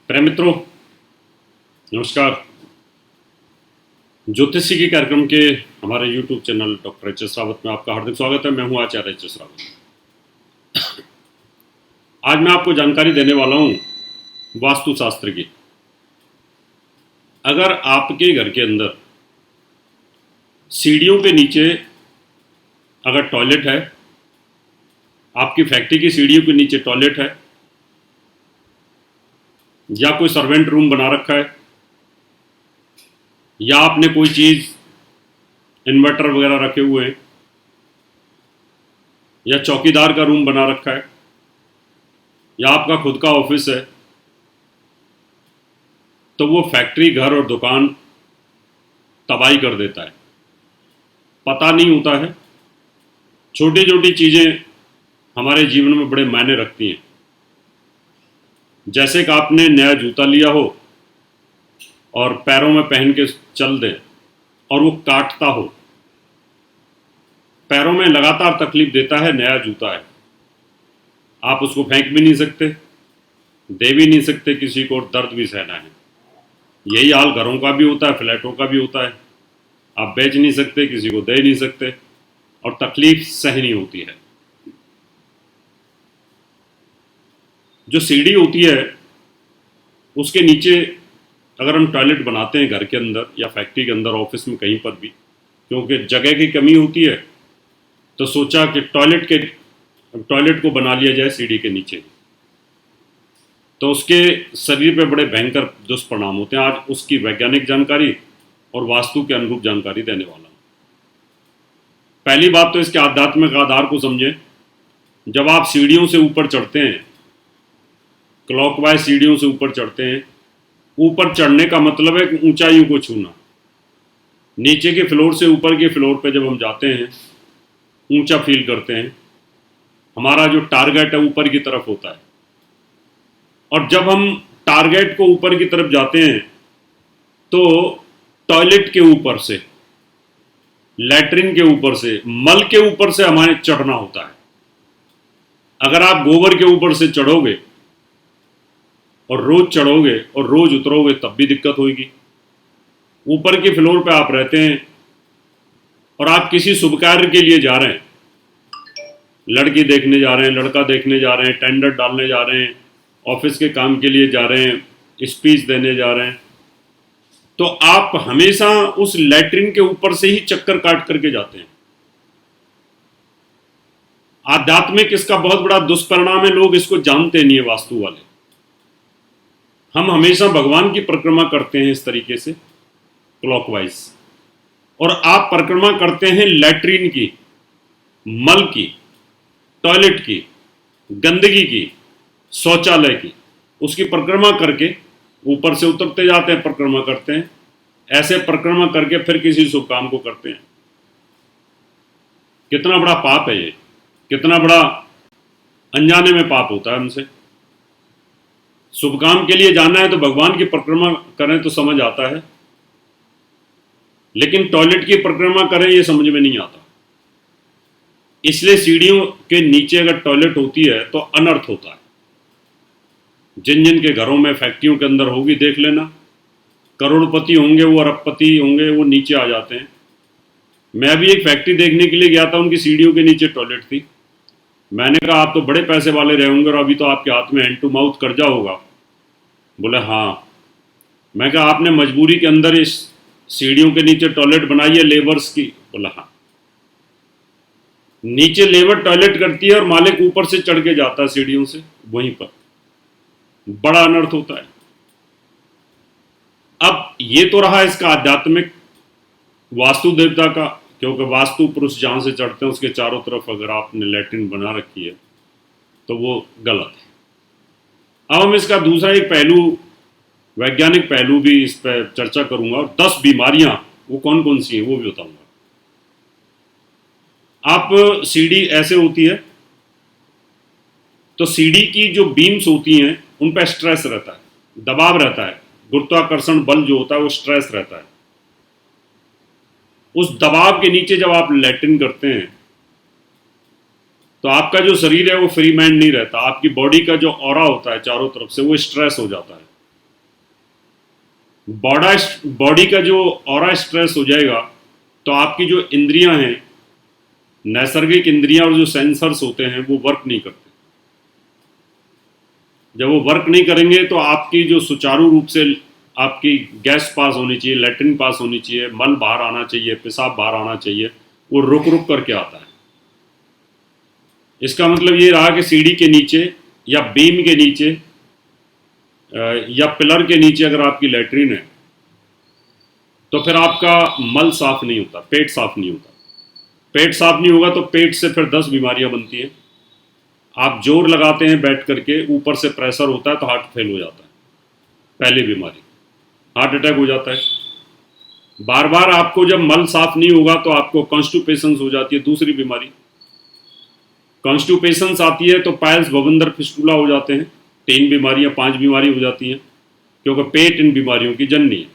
प्रिय मित्रों, नमस्कार। ज्योतिषी के कार्यक्रम के हमारे YouTube channel doctor HS. Rawat में आपका हार्दिक स्वागत है। मैं हूं आचार्य एच.एस. रावत। आज मैं आपको जानकारी देने वाला हूं वास्तुशास्त्र की। अगर आपके घर के अंदर सीढ़ियों के नीचे अगर टॉयलेट है, आपकी फैक्ट्री की सीढ़ियों के नीचे टॉयलेट है, या कोई सर्वेंट रूम बना रखा है, या आपने कोई चीज़ इन्वर्टर वगैरह रखे हुए हैं, या चौकीदार का रूम बना रखा है, या आपका खुद का ऑफिस है, तो वो फैक्ट्री, घर और दुकान तबाही कर देता है। पता नहीं होता है। छोटी छोटी चीज़ें हमारे जीवन में बड़े मायने रखती हैं। जैसे कि आपने नया जूता लिया हो और पैरों में पहन के चल दें और वो काटता हो, पैरों में लगातार तकलीफ देता है, नया जूता है, आप उसको फेंक भी नहीं सकते, दे भी नहीं सकते किसी को, और दर्द भी सहना है। यही हाल घरों का भी होता है, फ्लैटों का भी होता है। आप बेच नहीं सकते, किसी को दे नहीं सकते, और तकलीफ सहनी होती है। जो सीढ़ी होती है उसके नीचे अगर हम टॉयलेट बनाते हैं घर के अंदर या फैक्ट्री के अंदर, ऑफिस में, कहीं पर भी, क्योंकि जगह की कमी होती है, तो सोचा कि टॉयलेट को बना लिया जाए सीढ़ी के नीचे। तो उसके शरीर पे बड़े भयंकर दुष्परिणाम होते हैं। आज उसकी वैज्ञानिक जानकारी और वास्तु के अनुरूप जानकारी देने वाला हूँ। पहली बात तो इसके आध्यात्मिक आधार को समझें। जब आप सीढ़ियों से ऊपर चढ़ते हैं, क्लॉकवाइज सीढ़ियों से ऊपर चढ़ते हैं, ऊपर चढ़ने का मतलब है कि ऊंचाइयों को छूना। नीचे के फ्लोर से ऊपर के फ्लोर पे जब हम जाते हैं, ऊंचा फील करते हैं। हमारा जो टारगेट है ऊपर की तरफ होता है, और जब हम टारगेट को ऊपर की तरफ जाते हैं तो टॉयलेट के ऊपर से, लैट्रिन के ऊपर से, मल के ऊपर से हमारे चढ़ना होता है। अगर आप गोबर के ऊपर से चढ़ोगे और रोज चढ़ोगे और रोज उतरोगे तब भी दिक्कत होगी। ऊपर के फ्लोर पे आप रहते हैं और आप किसी शुभ कार्य के लिए जा रहे हैं, लड़की देखने जा रहे हैं, लड़का देखने जा रहे हैं, टेंडर डालने जा रहे हैं, ऑफिस के काम के लिए जा रहे हैं, स्पीच देने जा रहे हैं, तो आप हमेशा उस लैट्रिन के ऊपर से ही चक्कर काट करके जाते हैं। आध्यात्मिक इसका बहुत बड़ा दुष्परिणाम है। लोग इसको जानते नहीं है, वास्तु वाले। हम हमेशा भगवान की परिक्रमा करते हैं इस तरीके से, क्लॉकवाइज, और आप परिक्रमा करते हैं लैट्रिन की, मल की, टॉयलेट की, गंदगी की, शौचालय की। उसकी परिक्रमा करके ऊपर से उतरते जाते हैं, परिक्रमा करते हैं। ऐसे परिक्रमा करके फिर किसी शुभ काम को करते हैं। कितना बड़ा पाप है ये, कितना बड़ा अनजाने में पाप होता है हमसे। शुभ काम के लिए जाना है तो भगवान की परिक्रमा करें तो समझ आता है, लेकिन टॉयलेट की परिक्रमा करें ये समझ में नहीं आता। इसलिए सीढ़ियों के नीचे अगर टॉयलेट होती है तो अनर्थ होता है। जिन जिन के घरों में, फैक्ट्रियों के अंदर होगी, देख लेना, करोड़पति होंगे वो, अरबपति होंगे वो, नीचे आ जाते हैं। मैं अभी एक फैक्ट्री देखने के लिए गया था, उनकी सीढ़ियों के नीचे टॉयलेट थी। मैंने कहा आप तो बड़े पैसे वाले रहे होंगे और अभी तो आपके हाथ में हैंड टू माउथ कर्जा होगा। बोले हाँ। मैं कहा आपने मजबूरी के अंदर इस सीढ़ियों के नीचे टॉयलेट बनाई है लेबर्स की? बोला हाँ। नीचे लेबर टॉयलेट करती है और मालिक ऊपर से चढ़ के जाता है सीढ़ियों से, वहीं पर बड़ा अनर्थ होता है। अब ये तो रहा इसका आध्यात्मिक, वास्तु देवता का, क्योंकि वास्तु पुरुष जहां से चढ़ते हैं उसके चारों तरफ अगर आपने लैट्रिन बना रखी है तो वो गलत है। अब हम इसका दूसरा एक पहलू, वैज्ञानिक पहलू भी इस पर चर्चा करूंगा, और 10 बीमारियां वो कौन कौन सी हैं वो भी बताऊंगा। आप सीढ़ी ऐसे होती है तो सीढ़ी की जो बीम्स होती हैं उन पर स्ट्रेस रहता है, दबाव रहता है, गुरुत्वाकर्षण बल जो होता है वो स्ट्रेस रहता है। उस दबाव के नीचे जब आप लैट्रिन करते हैं तो आपका जो शरीर है वो फ्री माइंड नहीं रहता। आपकी बॉडी का जो ऑरा होता है चारों तरफ से वो स्ट्रेस हो जाता है। बॉडी का जो ऑरा स्ट्रेस हो जाएगा तो आपकी जो इंद्रियां हैं, नैसर्गिक इंद्रियां और जो सेंसर्स होते हैं वो वर्क नहीं करते। जब वो वर्क नहीं करेंगे तो आपकी जो सुचारू रूप से आपकी गैस पास होनी चाहिए, लैट्रिन पास होनी चाहिए, मल बाहर आना चाहिए, पेशाब बाहर आना चाहिए, वो रुक रुक करके आता है। इसका मतलब ये रहा कि सीढ़ी के नीचे या बीम के नीचे या पिलर के नीचे अगर आपकी लैट्रिन है तो फिर आपका मल साफ नहीं होता, पेट साफ नहीं होता। पेट साफ नहीं होगा तो पेट से फिर 10 बीमारियां बनती हैं। आप जोर लगाते हैं बैठ करके, ऊपर से प्रेशर होता है तो हार्ट फेल हो जाता है, पहली बीमारी। हार्ट अटैक हो जाता है। बार बार आपको जब मल साफ नहीं होगा तो आपको कॉन्स्टिपेशन हो जाती है, दूसरी बीमारी। कॉन्स्टिपेशन आती है तो पाइल्स, भवंदर, फिस्टुला हो जाते हैं। 3 बीमारियां, 5 बीमारी हो जाती हैं, क्योंकि पेट इन बीमारियों की जननी है।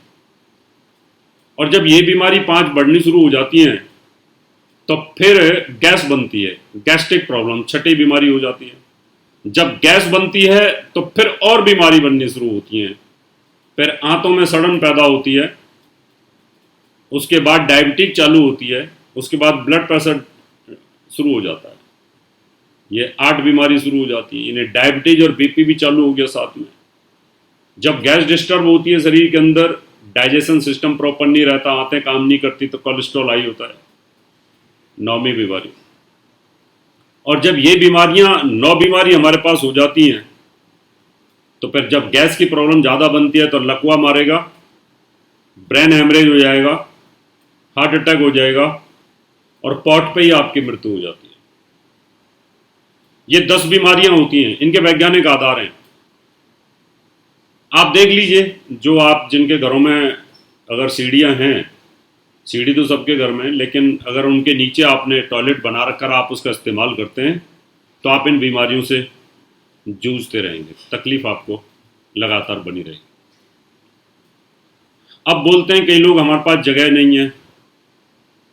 और जब ये बीमारी 5 बढ़नी शुरू हो जाती हैं तो फिर गैस बनती है, गैस्ट्रिक प्रॉब्लम, छठी बीमारी हो जाती है। जब गैस बनती है तो फिर और बीमारी बननी शुरू होती हैं, फिर आंतों में सड़न पैदा होती है, उसके बाद डायबिटीज चालू होती है, उसके बाद ब्लड प्रेशर शुरू हो जाता है। ये 8 बीमारी शुरू हो जाती है। इन्हें डायबिटीज और बीपी भी चालू हो गया साथ में। जब गैस डिस्टर्ब होती है शरीर के अंदर, डाइजेशन सिस्टम प्रॉपर नहीं रहता, आंतें काम नहीं करती तो कोलेस्ट्रॉल हाई होता है, 9वीं बीमारी। और जब ये बीमारियां 9 बीमारी हमारे पास हो जाती हैं तो फिर जब गैस की प्रॉब्लम ज़्यादा बनती है तो लकवा मारेगा, ब्रेन हेमरेज हो जाएगा, हार्ट अटैक हो जाएगा और पॉट पे ही आपकी मृत्यु हो जाती है। ये 10 बीमारियां होती हैं, इनके वैज्ञानिक आधार हैं। आप देख लीजिए, जो आप जिनके घरों में अगर सीढ़ियां हैं, सीढ़ी तो सबके घर में, लेकिन अगर उनके नीचे आपने टॉयलेट बना रखकर आप उसका इस्तेमाल करते हैं तो आप इन बीमारियों से जूझते रहेंगे, तकलीफ आपको लगातार बनी रहेगी। अब बोलते हैं कई लोग हमारे पास जगह नहीं है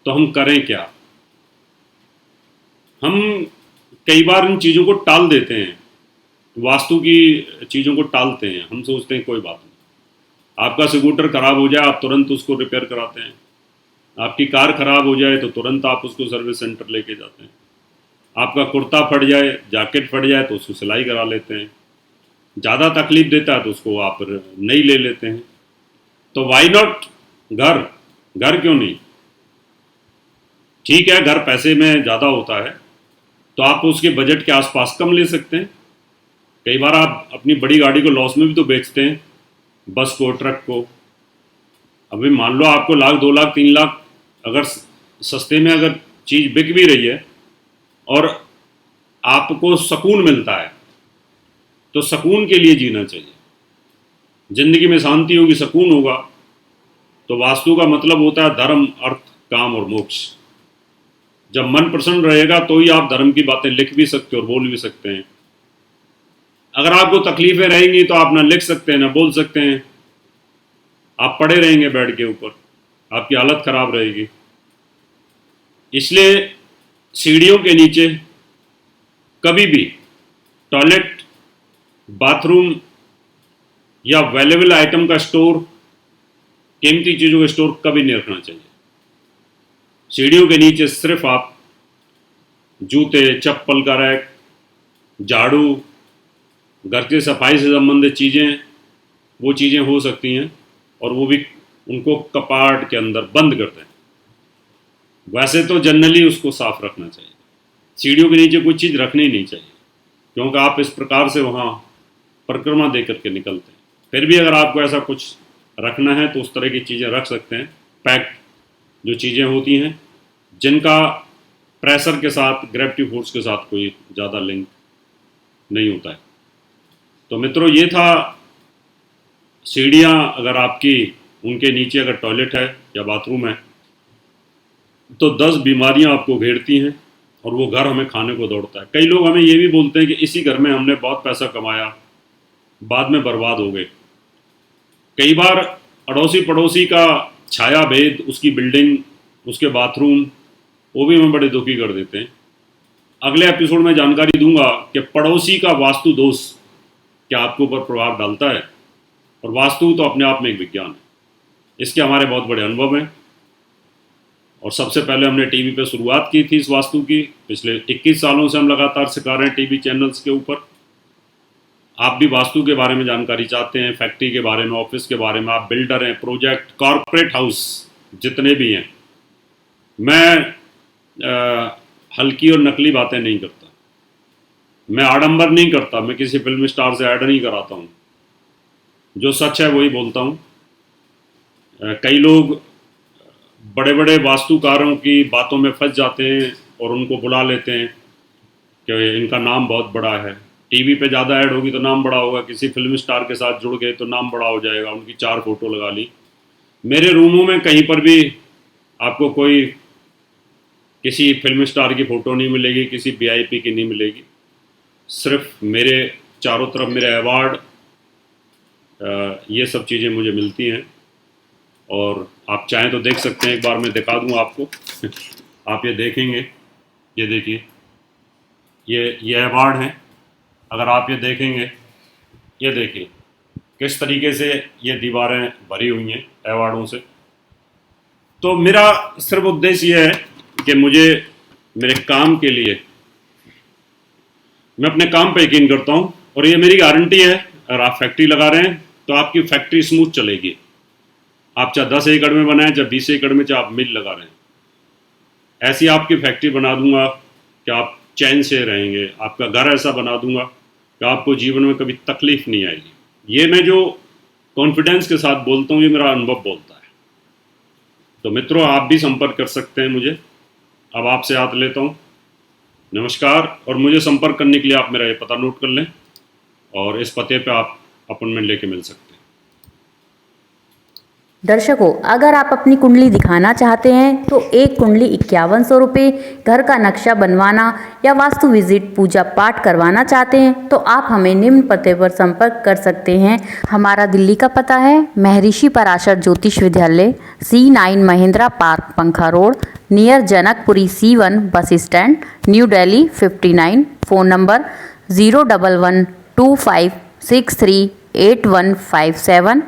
तो हम करें क्या। हम कई बार इन चीज़ों को टाल देते हैं, वास्तु की चीज़ों को टालते हैं। हम सोचते हैं कोई बात नहीं, आपका स्कूटर खराब हो जाए आप तुरंत उसको रिपेयर कराते हैं, आपकी कार खराब हो जाए तो तुरंत आप उसको सर्विस सेंटर लेके जाते हैं, आपका कुर्ता फट जाए, जैकेट फट जाए तो उसको सिलाई करा लेते हैं, ज़्यादा तकलीफ देता है तो उसको आप नई ले लेते हैं। तो वाई नॉट घर, घर क्यों नहीं। ठीक है, घर पैसे में ज़्यादा होता है तो आप उसके बजट के आसपास कम ले सकते हैं। कई बार आप अपनी बड़ी गाड़ी को लॉस में भी तो बेचते हैं, बस को, ट्रक को। अभी मान लो आपको लाख, 2 लाख, 3 लाख अगर सस्ते में अगर चीज़ बिक भी रही है और आपको सुकून मिलता है तो सुकून के लिए जीना चाहिए। जिंदगी में शांति होगी, सुकून होगा। तो वास्तु का मतलब होता है धर्म, अर्थ, काम और मोक्ष। जब मन प्रसन्न रहेगा तो ही आप धर्म की बातें लिख भी सकते हो और बोल भी सकते हैं। अगर आपको तकलीफें रहेंगी तो आप ना लिख सकते हैं ना बोल सकते हैं, आप पड़े रहेंगे बेड के ऊपर, आपकी हालत खराब रहेगी। इसलिए सीढ़ियों के नीचे कभी भी टॉयलेट, बाथरूम या वैल्यूएबल आइटम का स्टोर, कीमती चीज़ों का स्टोर कभी नहीं रखना चाहिए। सीढ़ियों के नीचे सिर्फ आप जूते, चप्पल का रैक, झाड़ू, घर की सफाई से संबंधित चीज़ें, वो चीज़ें हो सकती हैं और वो भी उनको कपाट के अंदर बंद कर दें। वैसे तो जनरली उसको साफ रखना चाहिए। सीढ़ियों के नीचे कोई चीज़ रखनी नहीं चाहिए, क्योंकि आप इस प्रकार से वहाँ परिक्रमा दे करके निकलते हैं। फिर भी अगर आपको ऐसा कुछ रखना है तो उस तरह की चीज़ें रख सकते हैं। पैक्ड जो चीज़ें होती हैं जिनका प्रेशर के साथ, ग्रेविटी फोर्स के साथ कोई ज़्यादा लिंक नहीं होता है। तो मित्रों, ये था सीढ़ियाँ अगर आपकी, उनके नीचे अगर टॉयलेट है या बाथरूम है तो 10 बीमारियां आपको घेरती हैं और वो घर हमें खाने को दौड़ता है। कई लोग हमें ये भी बोलते हैं कि इसी घर में हमने बहुत पैसा कमाया, बाद में बर्बाद हो गए। कई बार अड़ोसी पड़ोसी का छाया भेद, उसकी बिल्डिंग, उसके बाथरूम, वो भी हमें बड़े दुखी कर देते हैं। अगले एपिसोड में जानकारी दूंगा कि पड़ोसी का वास्तु दोष क्या आपके ऊपर प्रभाव डालता है। और वास्तु तो अपने आप में एक विज्ञान है। इसके हमारे बहुत बड़े अनुभव हैं। और सबसे पहले हमने टीवी पे शुरुआत की थी इस वास्तु की। पिछले 21 सालों से हम लगातार सिखा रहे हैं टीवी चैनल्स के ऊपर। आप भी वास्तु के बारे में जानकारी चाहते हैं, फैक्ट्री के बारे में, ऑफिस के बारे में, आप बिल्डर हैं, प्रोजेक्ट, कॉरपोरेट हाउस जितने भी हैं, मैं हल्की और नकली बातें नहीं करता, मैं आडंबर नहीं करता, मैं किसी फिल्म स्टार से ऐड नहीं कराता हूँ। जो सच है वही बोलता हूँ। कई लोग बड़े बड़े वास्तुकारों की बातों में फंस जाते हैं और उनको बुला लेते हैं कि इनका नाम बहुत बड़ा है, टीवी पे ज़्यादा ऐड होगी तो नाम बड़ा होगा, किसी फिल्म स्टार के साथ जुड़ गए तो नाम बड़ा हो जाएगा, उनकी 4 फोटो लगा ली। मेरे रूमों में कहीं पर भी आपको कोई किसी फिल्म स्टार की फ़ोटो नहीं मिलेगी, किसी वीआईपी की नहीं मिलेगी। सिर्फ मेरे चारों तरफ मेरे अवार्ड, ये सब चीज़ें मुझे मिलती हैं। और आप चाहें तो देख सकते हैं, एक बार मैं दिखा दूं आपको। आप ये देखेंगे, ये देखिए, ये अवार्ड हैं। अगर आप ये देखेंगे, ये देखिए किस तरीके से ये दीवारें भरी हुई हैं अवार्डों से। तो मेरा सिर्फ उद्देश्य ये है कि मुझे मेरे काम के लिए, मैं अपने काम पे यकीन करता हूँ और ये मेरी गारंटी है। अगर आप फैक्ट्री लगा रहे हैं तो आपकी फैक्ट्री स्मूथ चलेगी। आप चाहे 10 एकड़ में बनाएं, चाहे 20 एकड़ में, चाहे आप मिल लगा रहे हैं, ऐसी आपकी फैक्ट्री बना दूंगा कि आप चैन से रहेंगे। आपका घर ऐसा बना दूंगा कि आपको जीवन में कभी तकलीफ नहीं आएगी। ये मैं जो कॉन्फिडेंस के साथ बोलता हूँ, ये मेरा अनुभव बोलता है। तो मित्रों, आप भी संपर्क कर सकते हैं मुझे। अब आपसे हाथ लेता हूँ, नमस्कार। और मुझे संपर्क करने के लिए आप मेरा ये पता नोट कर लें और इस पते पे आप अपॉइंटमेंट लेके मिल सकते हैं। दर्शकों, अगर आप अपनी कुंडली दिखाना चाहते हैं तो एक कुंडली 5100 रुपये, घर का नक्शा बनवाना या वास्तु विजिट पूजा पाठ करवाना चाहते हैं तो आप हमें निम्न पते पर संपर्क कर सकते हैं। हमारा दिल्ली का पता है महर्षि पराशर ज्योतिष विद्यालय, C9 महिंद्रा पार्क, पंखा road, near Janakpuri C1 bus stand, new Delhi 59। Phone number 01125638157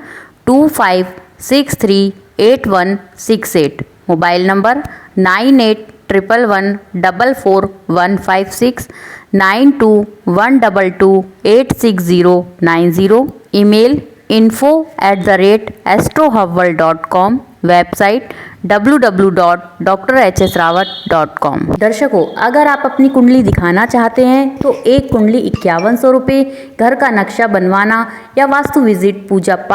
25638168। Mobile number 9811144156 9212286090। Email info@astrohubworld.com। Website www.drhsrawat.com। दर्शकों, अगर आप अपनी कुंडली दिखाना चाहते हैं तो एक कुंडली 5100 रुपये, घर का नक्शा बनवाना या वास्तु विजिट पूजा पाठ